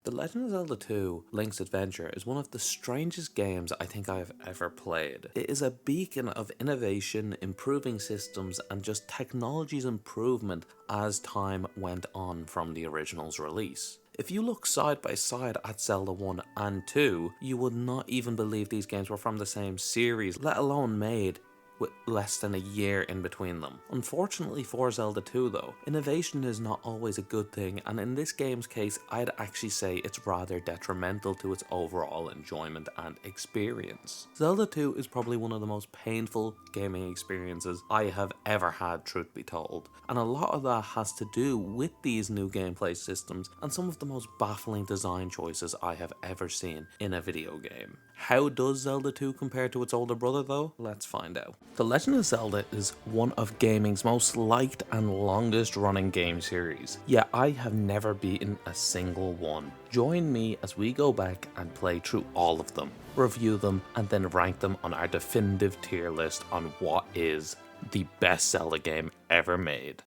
The Legend of Zelda 2 Link's Adventure is one of the strangest games I think I have ever played. It is a beacon of innovation, improving systems, and just technology's improvement as time went on from the original's release. If you look side by side at Zelda 1 and 2, you would not even believe these games were from the same series, let alone made with less than a year in between them. Unfortunately for Zelda 2 though, innovation is not always a good thing, and in this game's case I'd actually say it's rather detrimental to its overall enjoyment and experience. Zelda 2 is probably one of the most painful gaming experiences I have ever had, truth be told, and a lot of that has to do with these new gameplay systems and some of the most baffling design choices I have ever seen in a video game. How does Zelda 2 compare to its older brother though? Let's find out. The Legend of Zelda is one of gaming's most liked and longest running game series, yet I have never beaten a single one. Join me as we go back and play through all of them, review them, and then rank them on our definitive tier list on what is the best Zelda game ever made.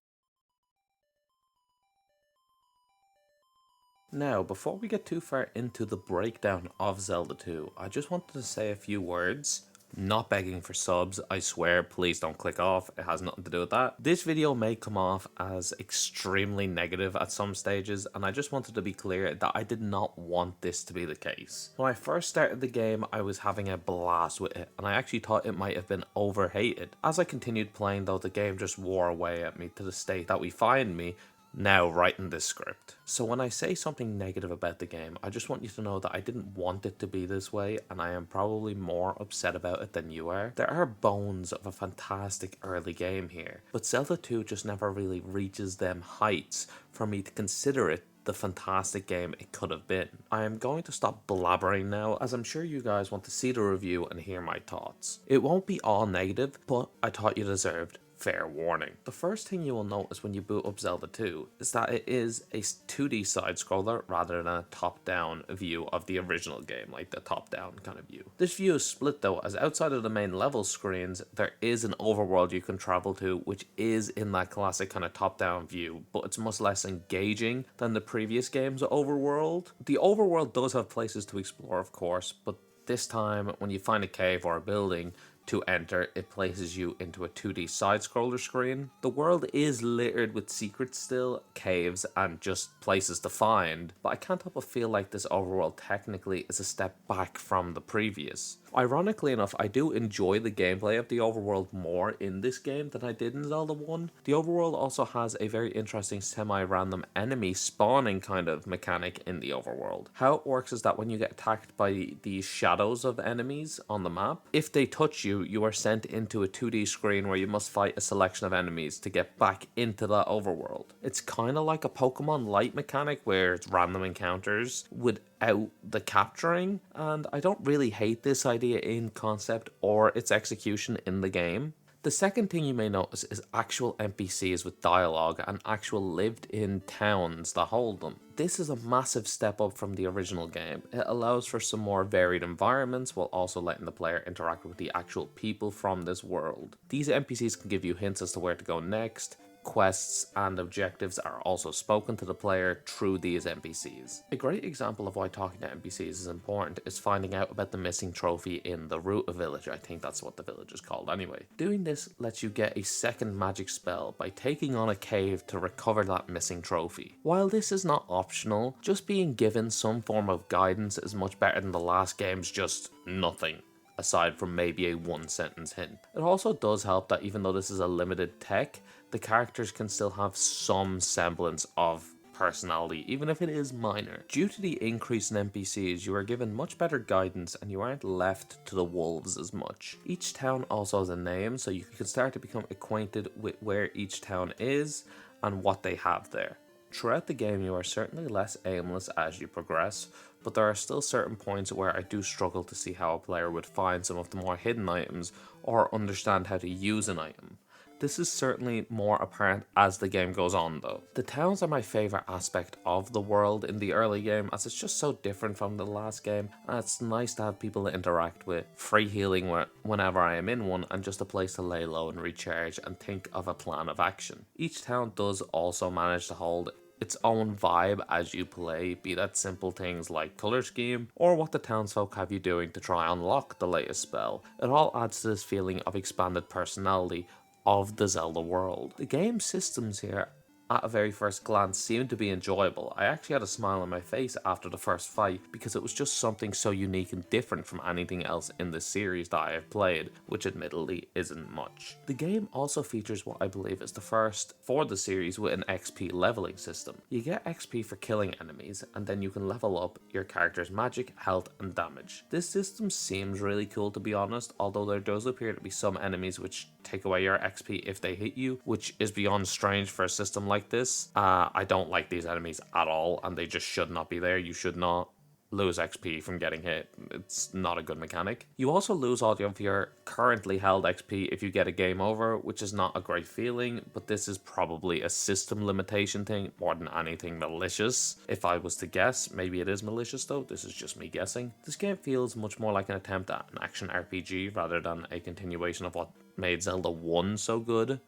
Now, before we get too far into the breakdown of Zelda 2, I just wanted to say a few words. Not begging for subs, I swear, please don't click off, it has nothing to do with that. This video may come off as extremely negative at some stages, and I just wanted to be clear that I did not want this to be the case. When I first started the game, I was having a blast with it, and I actually thought it might have been overhated. As I continued playing though, the game just wore away at me to the state that we find me now writing this script. So when I say something negative about the game, I just want you to know that I didn't want it to be this way, and I am probably more upset about it than you are. There are bones of a fantastic early game here, but Zelda 2 just never really reaches them heights for me to consider it the fantastic game it could have been. I am going to stop blabbering now, as I'm sure you guys want to see the review and hear my thoughts. It won't be all negative, but I thought you deserved fair warning. The first thing you will notice when you boot up Zelda 2 is that it is a 2D side-scroller rather than a top-down view of the original game, like the top-down kind of view. This view is split though, as outside of the main level screens, there is an overworld you can travel to, which is in that classic kind of top-down view, but it's much less engaging than the previous game's overworld. The overworld does have places to explore, of course, but this time when you find a cave or a building to enter, it places you into a 2D side-scroller screen. The world is littered with secrets still, caves, and just places to find, but I can't help but feel like this overworld technically is a step back from the previous. Ironically enough, I do enjoy the gameplay of the overworld more in this game than I did in Zelda 1. The overworld also has a very interesting semi-random enemy spawning kind of mechanic in the overworld. How it works is that when you get attacked by these shadows of enemies on the map, if they touch you, you are sent into a 2D screen where you must fight a selection of enemies to get back into that overworld. It's kind of like a Pokemon Light mechanic where it's random encounters without the capturing, and I don't really hate this idea in concept or its execution in the game. The second thing you may notice is actual NPCs with dialogue and actual lived-in towns that hold them. This is a massive step up from the original game. It allows for some more varied environments while also letting the player interact with the actual people from this world. These NPCs can give you hints as to where to go next. Quests and objectives are also spoken to the player through these NPCs. A great example of why talking to NPCs is important is finding out about the missing trophy in the Ruta village. I think that's what the village is called anyway. Doing this lets you get a second magic spell by taking on a cave to recover that missing trophy. While this is not optional, just being given some form of guidance is much better than the last game's just nothing, aside from maybe a one-sentence hint. It also does help that even though this is a limited tech, the characters can still have some semblance of personality, even if it is minor. Due to the increase in NPCs, you are given much better guidance and you aren't left to the wolves as much. Each town also has a name, so you can start to become acquainted with where each town is and what they have there. Throughout the game, you are certainly less aimless as you progress, but there are still certain points where I do struggle to see how a player would find some of the more hidden items or understand how to use an item. This is certainly more apparent as the game goes on though. The towns are my favourite aspect of the world in the early game, as it's just so different from the last game, and it's nice to have people to interact with, free healing whenever I am in one, and just a place to lay low and recharge and think of a plan of action. Each town does also manage to hold its own vibe as you play, be that simple things like color scheme or what the townsfolk have you doing to try and unlock the latest spell. It all adds to this feeling of expanded personality of the Zelda world. The game's systems here at a very first glance seemed to be enjoyable. I actually had a smile on my face after the first fight because it was just something so unique and different from anything else in the series that I have played, which admittedly isn't much. The game also features what I believe is the first for the series with an XP leveling system. You get XP for killing enemies, and then you can level up your character's magic, health, and damage. This system seems really cool, to be honest, although there does appear to be some enemies which take away your XP if they hit you, which is beyond strange for a system like this. I don't like these enemies at all, and they just should not be there. You should not lose XP from getting hit. It's not a good mechanic. You also lose all of your currently held XP if you get a game over, which is not a great feeling, but this is probably a system limitation thing more than anything malicious. If I was to guess, maybe it is malicious though, this is just me guessing. This game feels much more like an attempt at an action RPG rather than a continuation of what made Zelda 1 so good.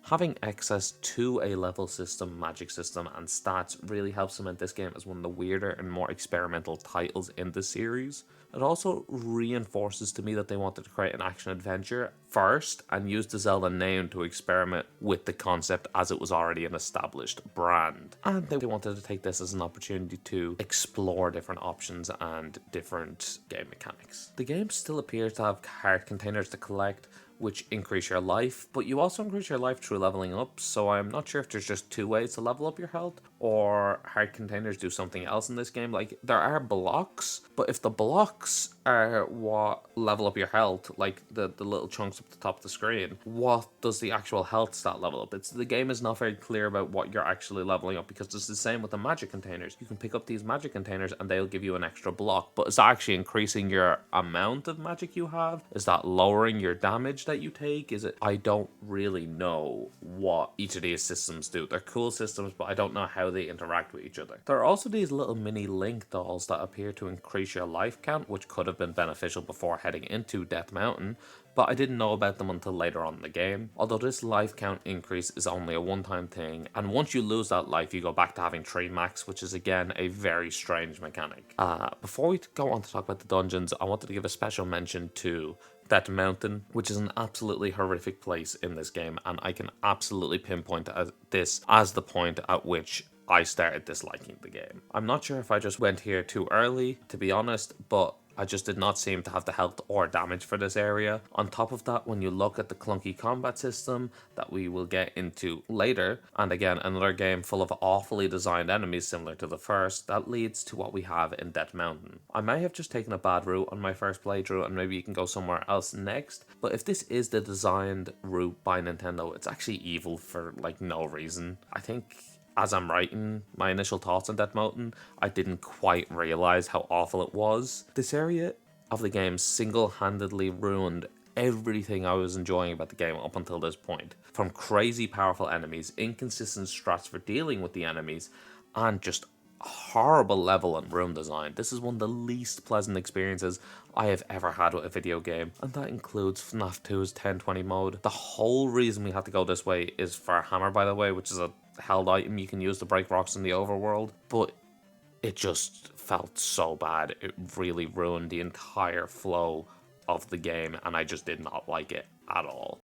Having access to a level system, magic system, and stats really helps cement this game as one of the weirder and more experimental titles in the series. It also reinforces to me that they wanted to create an action adventure first and use the Zelda name to experiment with the concept as it was already an established brand. And they wanted to take this as an opportunity to explore different options and different game mechanics. The game still appears to have heart containers to collect, which increase your life, but you also increase your life through leveling up, so I'm not sure if there's just two ways to level up your health, or heart containers do something else in this game. Like, there are blocks, but if the blocks are what level up your health, like the little chunks up the top of the screen, what does the actual health stat level up? The game is not very clear about what you're actually leveling up, because it's the same with the magic containers. You can pick up these magic containers and they'll give you an extra block, but it's actually increasing your amount of magic you have? Is that lowering your damage that you take? Is it? I don't really know what each of these systems do. They're cool systems, but I don't know how they interact with each other. There are also these little mini Link dolls that appear to increase your life count, which could have been beneficial before heading into Death Mountain, but I didn't know about them until later on in the game. Although this life count increase is only a one-time thing, and once you lose that life, you go back to having 3 max, which is again a very strange mechanic. Before we go on to talk about the dungeons, I wanted to give a special mention to Death Mountain, which is an absolutely horrific place in this game, and I can absolutely pinpoint this as the point at which I started disliking the game. I'm not sure if I just went here too early, to be honest, but I just did not seem to have the health or damage for this area. On top of that, when you look at the clunky combat system that we will get into later, and again, another game full of awfully designed enemies similar to the first, that leads to what we have in Death Mountain. I may have just taken a bad route on my first playthrough, and maybe you can go somewhere else next, but if this is the designed route by Nintendo, it's actually evil for like no reason. I think as I'm writing my initial thoughts on Death Mountain, I didn't quite realize how awful it was. This area of the game single-handedly ruined everything I was enjoying about the game up until this point. From crazy powerful enemies, inconsistent strats for dealing with the enemies, and just horrible level and room design. This is one of the least pleasant experiences I have ever had with a video game, and that includes FNAF 2's 1020 mode. The whole reason we had to go this way is for a hammer, by the way, which is a held item you can use to break rocks in the overworld, but it just felt so bad. It really ruined the entire flow of the game, and I just did not like it at all.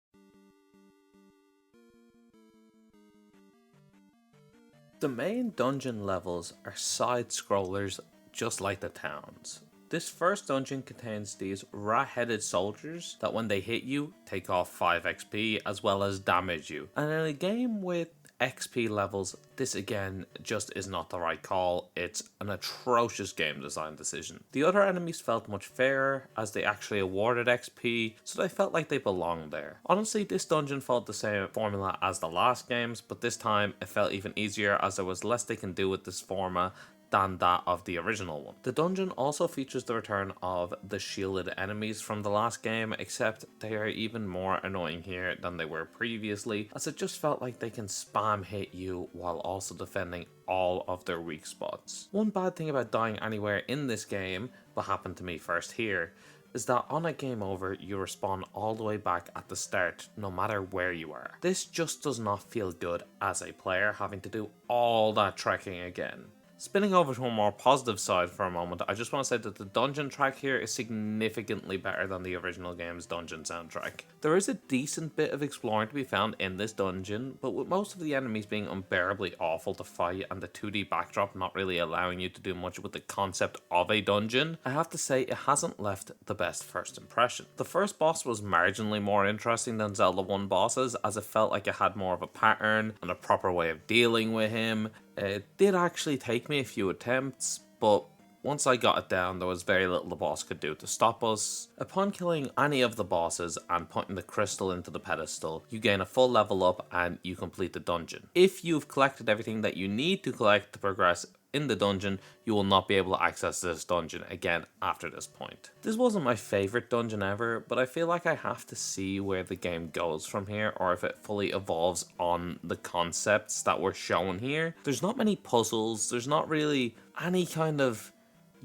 The main dungeon levels are side scrollers just like the towns. This first dungeon contains these rat-headed soldiers that when they hit you, take off 5 XP as well as damage you. And in a game with XP levels, this again just is not the right call. It's an atrocious game design decision. The other enemies felt much fairer as they actually awarded XP, so they felt like they belonged there. Honestly, this dungeon followed the same formula as the last games, but this time it felt even easier as there was less they can do with this format than that of the original one. The dungeon also features the return of the shielded enemies from the last game, except they are even more annoying here than they were previously, as it just felt like they can spam hit you while also defending all of their weak spots. One bad thing about dying anywhere in this game, what happened to me first here, is that on a game over, you respawn all the way back at the start, no matter where you are. This just does not feel good as a player, having to do all that trekking again. Spinning over to a more positive side for a moment, I just want to say that the dungeon track here is significantly better than the original game's dungeon soundtrack. There is a decent bit of exploring to be found in this dungeon, but with most of the enemies being unbearably awful to fight and the 2D backdrop not really allowing you to do much with the concept of a dungeon, I have to say it hasn't left the best first impression. The first boss was marginally more interesting than Zelda 1 bosses, as it felt like it had more of a pattern and a proper way of dealing with him. It did actually take me a few attempts, but once I got it down, there was very little the boss could do to stop us. Upon killing any of the bosses and putting the crystal into the pedestal, you gain a full level up and you complete the dungeon. If you've collected everything that you need to collect to progress in the dungeon, you will not be able to access this dungeon again after this point. This wasn't my favourite dungeon ever, but I feel like I have to see where the game goes from here, or if it fully evolves on the concepts that were shown here. There's not many puzzles, there's not really any kind of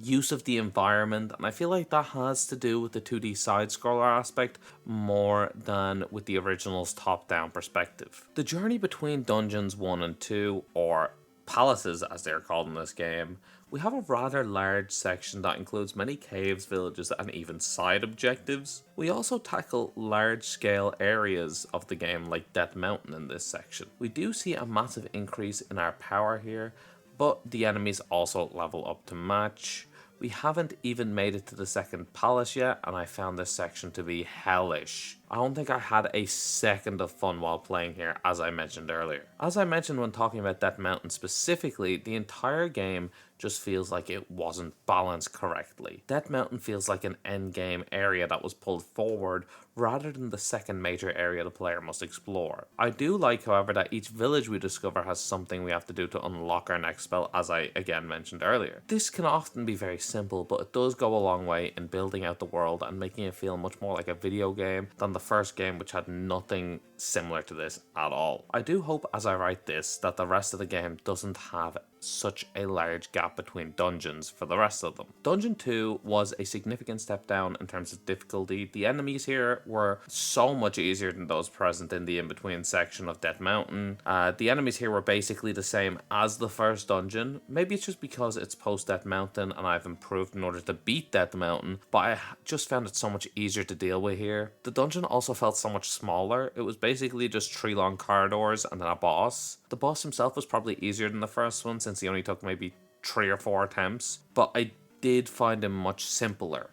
use of the environment, and I feel like that has to do with the 2D side-scroller aspect more than with the original's top-down perspective. The journey between dungeons 1 and 2, or palaces as they're called in this game, we have a rather large section that includes many caves, villages, and even side objectives. We also tackle large scale areas of the game like Death Mountain in this section. We do see a massive increase in our power here, but the enemies also level up to match. We haven't even made it to the second palace yet, and I found this section to be hellish. I don't think I had a second of fun while playing here, as I mentioned earlier. As I mentioned when talking about Death Mountain specifically, the entire game just feels like it wasn't balanced correctly. Death Mountain feels like an endgame area that was pulled forward rather than the second major area the player must explore. I do like, however, that each village we discover has something we have to do to unlock our next spell, as I again mentioned earlier. This can often be very simple, but it does go a long way in building out the world and making it feel much more like a video game than the first game, which had nothing similar to this at all. I do hope as I write this that the rest of the game doesn't have such a large gap between dungeons for the rest of them. Dungeon 2 was a significant step down in terms of difficulty. The enemies here were so much easier than those present in the in-between section of Death Mountain. The enemies here were basically the same as the first dungeon. Maybe it's just because it's post Death Mountain and I've improved in order to beat Death Mountain, but I just found it so much easier to deal with here. The dungeon also felt so much smaller. It was basically just 3 long corridors and then a boss. The boss himself was probably easier than the first one, since he only took maybe 3 or 4 attempts, but I did find him much simpler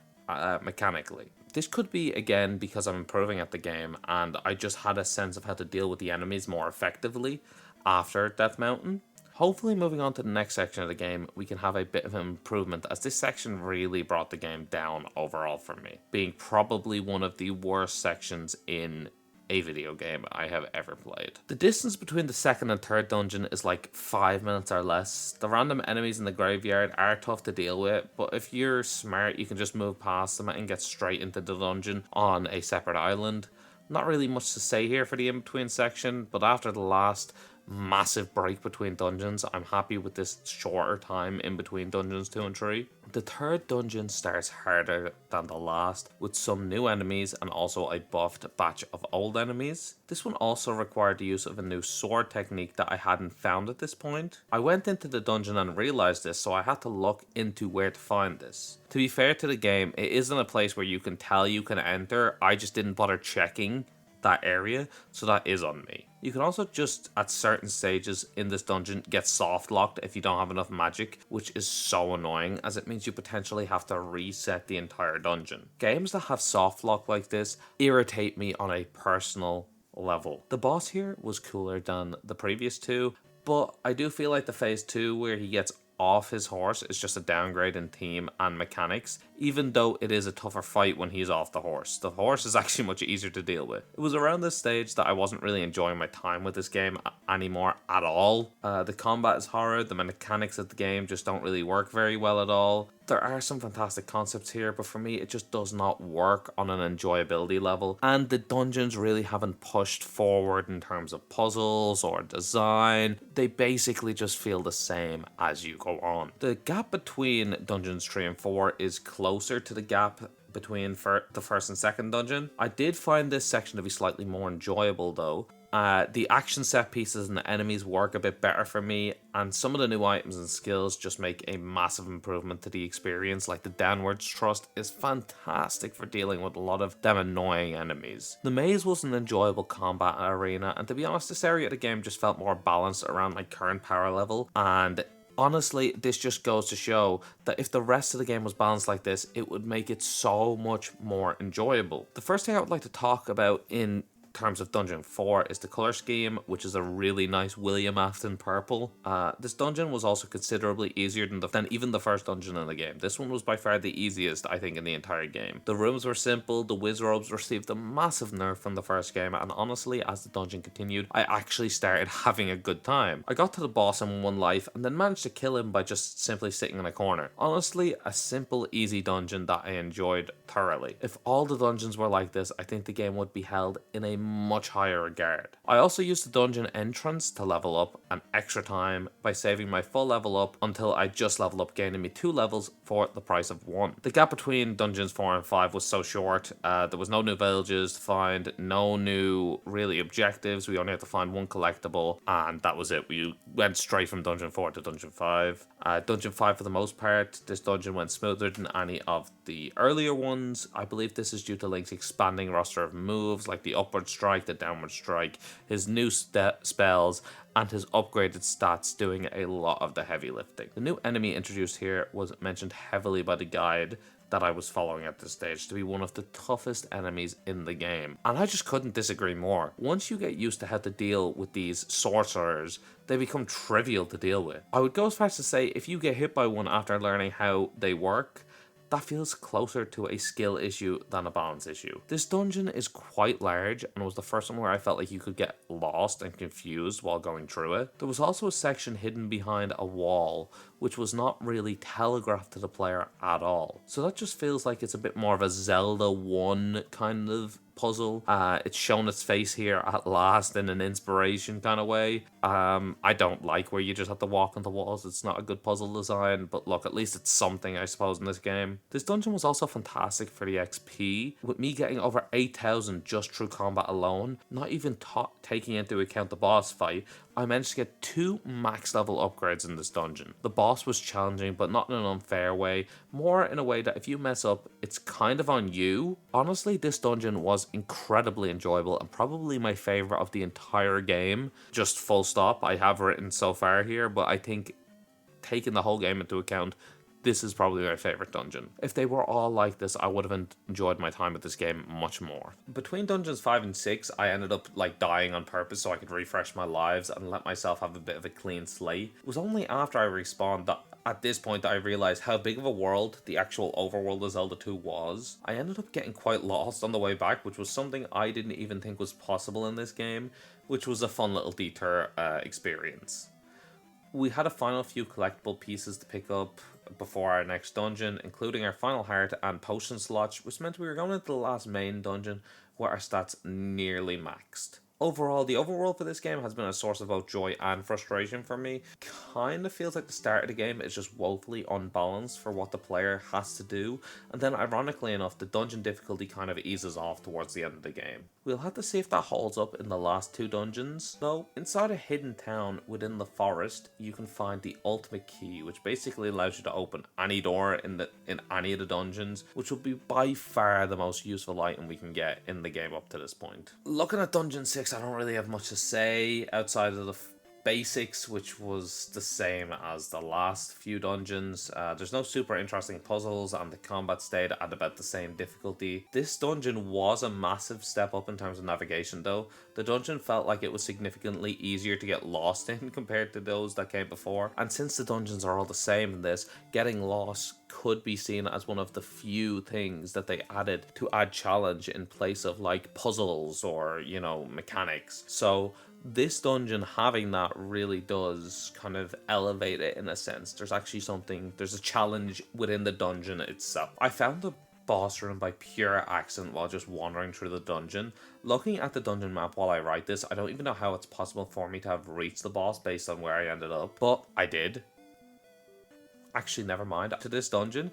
mechanically. This could be, again, because I'm improving at the game and I just had a sense of how to deal with the enemies more effectively after Death Mountain. Hopefully moving on to the next section of the game, we can have a bit of an improvement, as this section really brought the game down overall for me, being probably one of the worst sections in a video game I have ever played. The distance between the second and third dungeon is like 5 minutes or less. The random enemies in the graveyard are tough to deal with, but if you're smart, you can just move past them and get straight into the dungeon on a separate island. Not really much to say here for the in-between section, but after the last massive break between dungeons, I'm happy with this shorter time in between dungeons 2 and 3. The third dungeon starts harder than the last, with some new enemies and also a buffed batch of old enemies. This one also required the use of a new sword technique that I hadn't found at this point. I went into the dungeon and realised this, so I had to look into where to find this. To be fair to the game, it isn't a place where you can tell you can enter. I just didn't bother checking that area, so that is on me. You can also just, at certain stages in this dungeon, get soft locked if you don't have enough magic, which is so annoying, as it means you potentially have to reset the entire dungeon. Games that have soft lock like this irritate me on a personal level. The boss here was cooler than the previous 2, but I do feel like the phase 2 where he gets off his horse is just a downgrade in theme and mechanics, even though it is a tougher fight when he's off the horse. The horse is actually much easier to deal with. It was around this stage that I wasn't really enjoying my time with this game anymore at all. The combat is horrid, the mechanics of the game just don't really work very well at all. There are some fantastic concepts here, but for me it just does not work on an enjoyability level, and the dungeons really haven't pushed forward in terms of puzzles or design. They basically just feel the same as you go on. The gap between dungeons 3 and 4 is closer to the gap between the first and second dungeon. I did find this section to be slightly more enjoyable though. The action set pieces and the enemies work a bit better for me, and some of the new items and skills just make a massive improvement to the experience. Like the downwards thrust is fantastic for dealing with a lot of them annoying enemies. The maze was an enjoyable combat arena, and to be honest, this area of the game just felt more balanced around my current power level, and honestly, this just goes to show that if the rest of the game was balanced like this, it would make it so much more enjoyable. The first thing I would like to talk about in terms of Dungeon 4 is the color scheme, which is a really nice William Afton purple. This dungeon was also considerably easier than even the first dungeon in the game. This one was by far the easiest, I think, in the entire game. The rooms were simple, the wizrobes received a massive nerf from the first game, and honestly, as the dungeon continued, I actually started having a good time. I got to the boss in one life, and then managed to kill him by just simply sitting in a corner. Honestly, a simple, easy dungeon that I enjoyed thoroughly. If all the dungeons were like this, I think the game would be held in a much higher regard. I also used the dungeon entrance to level up an extra time by saving my full level up until I just level up, gaining me 2 levels for the price of 1. The gap between dungeons 4 and 5 was so short. There was no new villages to find, no new really objectives. We only had to find 1 collectible, and that was it. We went straight from dungeon 4 to dungeon 5. Dungeon 5, for the most part, this dungeon went smoother than any of the earlier ones. I believe this is due to Link's expanding roster of moves like the upward strike, the downward strike, his new spells, and his upgraded stats doing a lot of the heavy lifting. The new enemy introduced here was mentioned heavily by the guide that I was following at this stage to be one of the toughest enemies in the game, and I just couldn't disagree more. Once you get used to how to deal with these sorcerers, they become trivial to deal with. I would go as far as to say if you get hit by one after learning how they work, that feels closer to a skill issue than a balance issue. This dungeon is quite large and was the first one where I felt like you could get lost and confused while going through it. There was also a section hidden behind a wall which was not really telegraphed to the player at all. So that just feels like it's a bit more of a Zelda 1 kind of puzzle. It's shown its face here at last in an inspiration kind of way. I don't like where you just have to walk on the walls. It's not a good puzzle design, but look, at least it's something, I suppose, in this game. This dungeon was also fantastic for the XP, with me getting over 8,000 just through combat alone, not even taking into account the boss fight. I managed to get 2 max level upgrades in this dungeon. The boss was challenging, but not in an unfair way, more in a way that if you mess up, it's kind of on you. Honestly, this dungeon was incredibly enjoyable and probably my favorite of the entire game. Just full stop. I have written so far here, but I think taking the whole game into account, this is probably my favorite dungeon. If they were all like this, I would have enjoyed my time with this game much more. Between dungeons 5 and 6, I ended up dying on purpose so I could refresh my lives and let myself have a bit of a clean slate. It was only after I respawned that at this point that I realized how big of a world the actual overworld of Zelda 2 was. I ended up getting quite lost on the way back, which was something I didn't even think was possible in this game, which was a fun little detour experience. We had a final few collectible pieces to pick up before our next dungeon, including our final heart and potion slots, which meant we were going into the last main dungeon where our stats nearly maxed. Overall, the overworld for this game has been a source of both joy and frustration for me. Kind of feels like the start of the game is just woefully unbalanced for what the player has to do, and then ironically enough, the dungeon difficulty kind of eases off towards the end of the game. We'll have to see if that holds up in the last 2 dungeons, though. Inside a hidden town within the forest, you can find the ultimate key, which basically allows you to open any door in any of the dungeons, which will be by far the most useful item we can get in the game up to this point. Looking at Dungeon 6, I don't really have much to say outside of the basics, which was the same as the last few dungeons. There's no super interesting puzzles and the combat stayed at about the same difficulty. This dungeon was a massive step up in terms of navigation though. The dungeon felt like it was significantly easier to get lost in compared to those that came before, and since the dungeons are all the same in this, getting lost could be seen as one of the few things that they added to add challenge in place of puzzles or, mechanics. So this dungeon having that really does kind of elevate it in a sense. There's a challenge within the dungeon itself. I found the boss room by pure accident while just wandering through the dungeon. Looking at the dungeon map while I write this, I don't even know how it's possible for me to have reached the boss based on where I ended up, but I did. Actually, never mind. To this dungeon,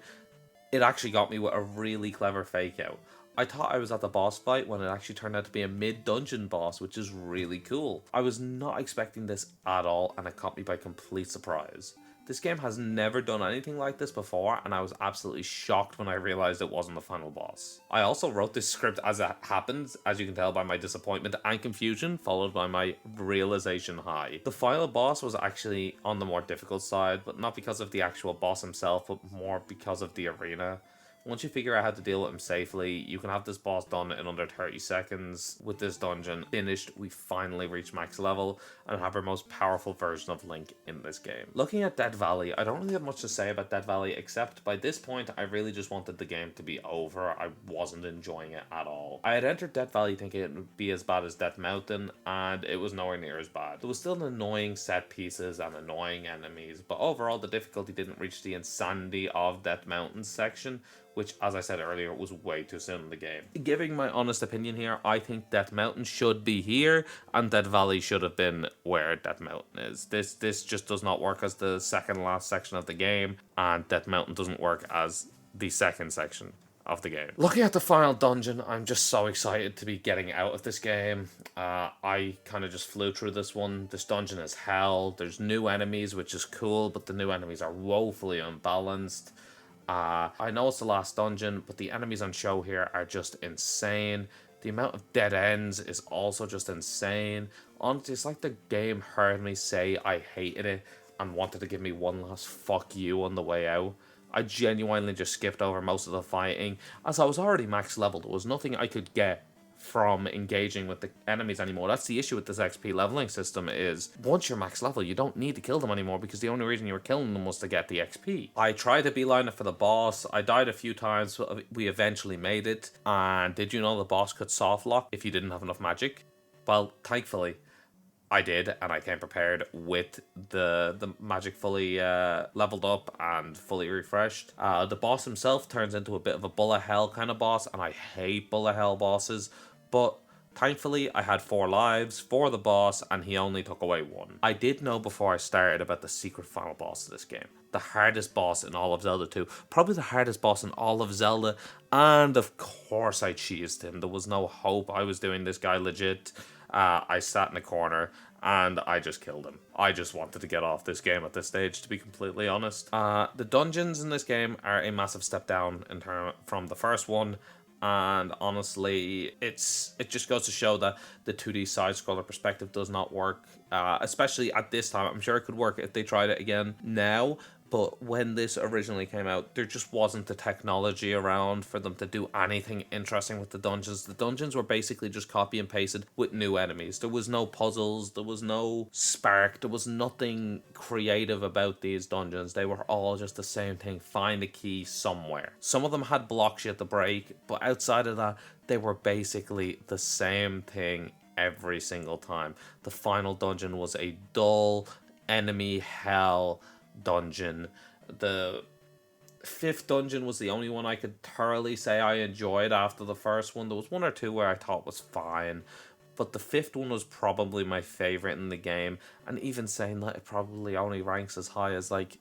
It actually got me with a really clever fake out. I thought I was at the boss fight when it actually turned out to be a mid-dungeon boss, which is really cool. I was not expecting this at all, and it caught me by complete surprise. This game has never done anything like this before, and I was absolutely shocked when I realized it wasn't the final boss. I also wrote this script as it happened, as you can tell by my disappointment and confusion, followed by my realization high. The final boss was actually on the more difficult side, but not because of the actual boss himself, but more because of the arena. Once you figure out how to deal with him safely, you can have this boss done in under 30 seconds. With this dungeon finished, we finally reach max level and have our most powerful version of Link in this game. Looking at Dead Valley, I don't really have much to say about Dead Valley, except by this point, I really just wanted the game to be over. I wasn't enjoying it at all. I had entered Dead Valley thinking it would be as bad as Death Mountain, and it was nowhere near as bad. There was still annoying set pieces and annoying enemies, but overall the difficulty didn't reach the insanity of Death Mountain's section, which, as I said earlier, was way too soon in the game. Giving my honest opinion here, I think Death Mountain should be here, and Dead Valley should have been where Death Mountain is. This just does not work as the second last section of the game, and Death Mountain doesn't work as the second section of the game. Looking at the final dungeon, I'm just so excited to be getting out of this game. I kind of just flew through this one. This dungeon is hell. There's new enemies, which is cool, but the new enemies are woefully unbalanced. I know it's the last dungeon, but the enemies on show here are just insane. The amount of dead ends is also just insane. Honestly, it's like the game heard me say I hated it and wanted to give me one last fuck you on the way out. I genuinely just skipped over most of the fighting, as I was already max level. There was nothing I could get from engaging with the enemies anymore. That's the issue with this XP leveling system, is once you're max level, you don't need to kill them anymore, because the only reason you were killing them was to get the XP. I tried to beeline it for the boss. I died a few times, but we eventually made it. And did you know the boss could soft lock if you didn't have enough magic? Well, thankfully, I did, and I came prepared with the magic fully leveled up and fully refreshed. The boss himself turns into a bit of a bullet hell kind of boss, and I hate bullet hell bosses, but thankfully I had 4 lives for the boss, and he only took away 1. I did know before I started about the secret final boss of this game. The hardest boss in all of Zelda 2. Probably the hardest boss in all of Zelda, and of course I cheesed him. There was no hope I was doing this guy legit. I sat in a corner and I just killed him. I just wanted to get off this game at this stage, to be completely honest. The dungeons in this game are a massive step down from the first one, and honestly, it just goes to show that the 2D side-scroller perspective does not work, especially at this time. I'm sure it could work if they tried it again now, but when this originally came out, there just wasn't the technology around for them to do anything interesting with the dungeons. The dungeons were basically just copy and pasted with new enemies. There was no puzzles, there was no spark, there was nothing creative about these dungeons. They were all just the same thing: find a key somewhere. Some of them had blocks you had to break, but outside of that, they were basically the same thing every single time. The final dungeon was a dull enemy hell dungeon. The 5th dungeon was the only one I could thoroughly say I enjoyed after the first one. There was 1 or 2 where I thought was fine, but the 5th one was probably my favorite in the game, and even saying that, it probably only ranks as high as like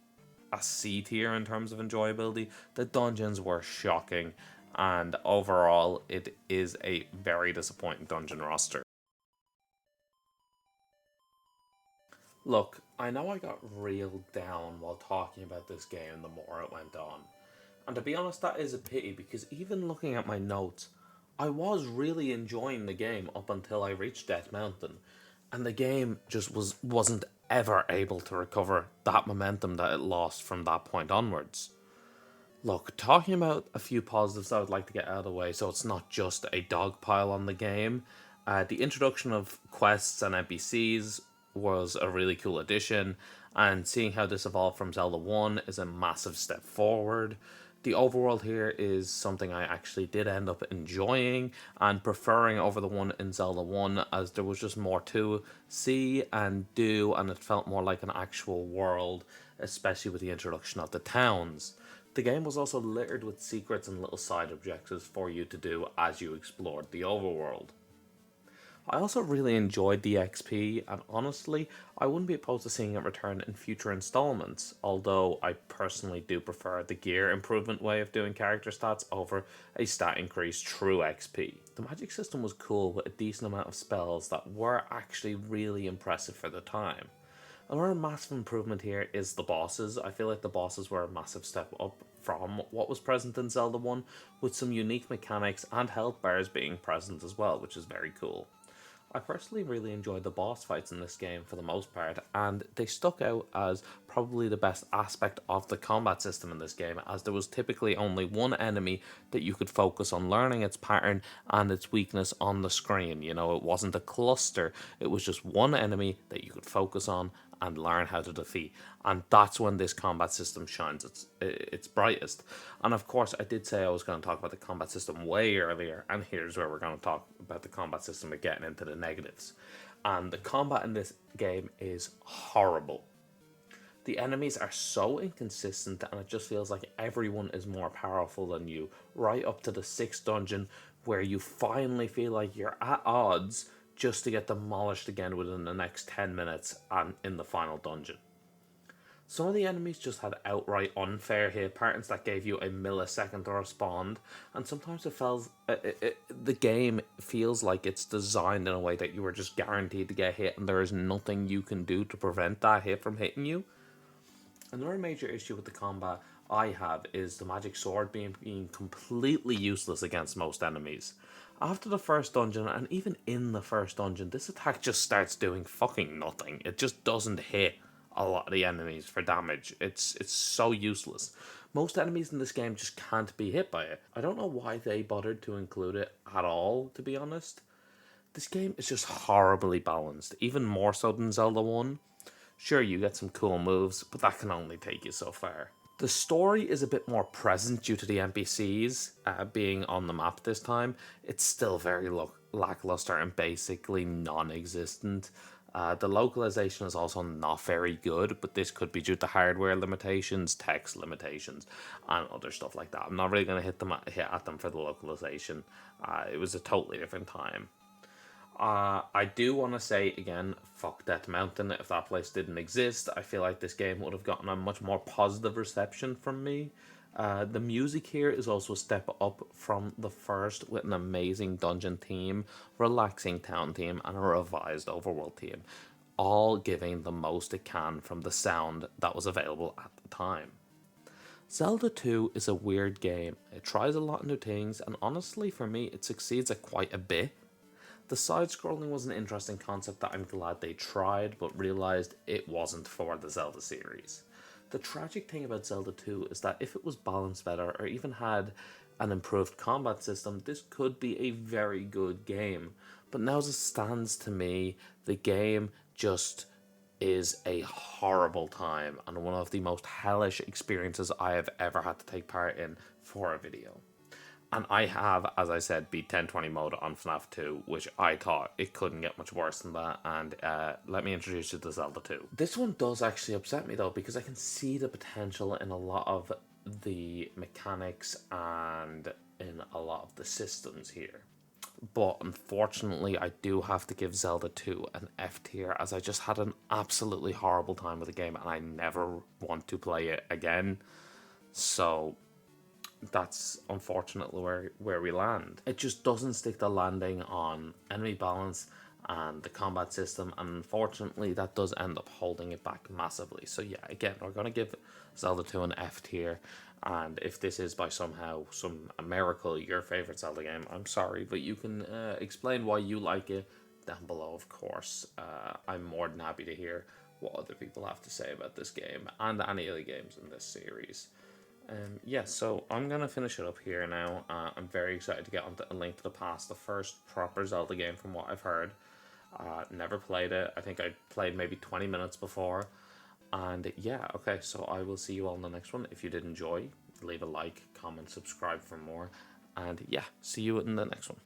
a C tier in terms of enjoyability. The dungeons were shocking, and overall it is a very disappointing dungeon roster. Look, I know I got reeled down while talking about this game the more it went on. And to be honest, that is a pity, because even looking at my notes, I was really enjoying the game up until I reached Death Mountain. And the game just wasn't ever able to recover that momentum that it lost from that point onwards. Look, talking about a few positives I would like to get out of the way, so it's not just a dog pile on the game. The introduction of quests and NPCs was a really cool addition, and seeing how this evolved from Zelda 1 is a massive step forward. The overworld here is something I actually did end up enjoying and preferring over the one in Zelda 1, as there was just more to see and do, and it felt more like an actual world, especially with the introduction of the towns. The game was also littered with secrets and little side objectives for you to do as you explored the overworld. I also really enjoyed the XP, and honestly, I wouldn't be opposed to seeing it return in future installments, although I personally do prefer the gear improvement way of doing character stats over a stat increase through XP. The magic system was cool with a decent amount of spells that were actually really impressive for the time. Another massive improvement here is the bosses. I feel like the bosses were a massive step up from what was present in Zelda 1, with some unique mechanics and health bars being present as well, which is very cool. I personally really enjoyed the boss fights in this game for the most part, and they stuck out as probably the best aspect of the combat system in this game, as there was typically only one enemy that you could focus on learning its pattern and its weakness on the screen. You know, it wasn't a cluster, it was just one enemy that you could focus on and learn how to defeat, and that's when this combat system shines its brightest. And of course, I did say I was going to talk about the combat system way earlier, and here's where we're going to talk about the combat system and getting into the negatives. And the combat in this game is horrible. The enemies are so inconsistent, and it just feels like everyone is more powerful than you, right up to the 6th dungeon, where you finally feel like you're at odds just to get demolished again within the next 10 minutes and in the final dungeon. Some of the enemies just had outright unfair hit patterns that gave you a millisecond to respond, and sometimes the game feels like it's designed in a way that you are just guaranteed to get hit and there is nothing you can do to prevent that hit from hitting you. Another major issue with the combat I have is the magic sword being completely useless against most enemies. After the first dungeon, and even in the first dungeon, this attack just starts doing fucking nothing. It just doesn't hit a lot of the enemies for damage. It's so useless. Most enemies in this game just can't be hit by it. I don't know why they bothered to include it at all, to be honest. This game is just horribly balanced, even more so than Zelda 1. Sure, you get some cool moves, but that can only take you so far. The story is a bit more present due to the NPCs being on the map this time. It's still very lackluster and basically non-existent. The localization is also not very good, but this could be due to hardware limitations, text limitations, and other stuff like that. I'm not really going to hit at them for the localization. It was a totally different time. I do want to say again, fuck Death Mountain. If that place didn't exist, I feel like this game would have gotten a much more positive reception from me. The music here is also a step up from the first, with an amazing dungeon theme, relaxing town theme, and a revised overworld theme, all giving the most it can from the sound that was available at the time. Zelda 2 is a weird game. It tries a lot of new things, and honestly for me it succeeds at quite a bit. The side-scrolling was an interesting concept that I'm glad they tried, but realised it wasn't for the Zelda series. The tragic thing about Zelda 2 is that if it was balanced better, or even had an improved combat system, this could be a very good game. But now as it stands to me, the game just is a horrible time, and one of the most hellish experiences I have ever had to take part in for a video. And I have, as I said, beat 1020 mode on FNAF 2, which I thought it couldn't get much worse than that. And let me introduce you to Zelda 2. This one does actually upset me though, because I can see the potential in a lot of the mechanics and in a lot of the systems here. But unfortunately, I do have to give Zelda 2 an F tier, as I just had an absolutely horrible time with the game and I never want to play it again. So that's unfortunately where we land. It just doesn't stick the landing on enemy balance and the combat system, and unfortunately that does end up holding it back massively. So yeah, again, we're going to give Zelda 2 an F tier, and if this is by some miracle your favorite Zelda game, I'm sorry, but you can explain why you like it down below, of course. I'm more than happy to hear what other people have to say about this game and any other games in this series. Yeah, so I'm going to finish it up here now. I'm very excited to get onto A Link to the Past, the first proper Zelda game from what I've heard. Never played it. I think I played maybe 20 minutes before. And yeah, okay, so I will see you all in the next one. If you did enjoy, leave a like, comment, subscribe for more. And yeah, see you in the next one.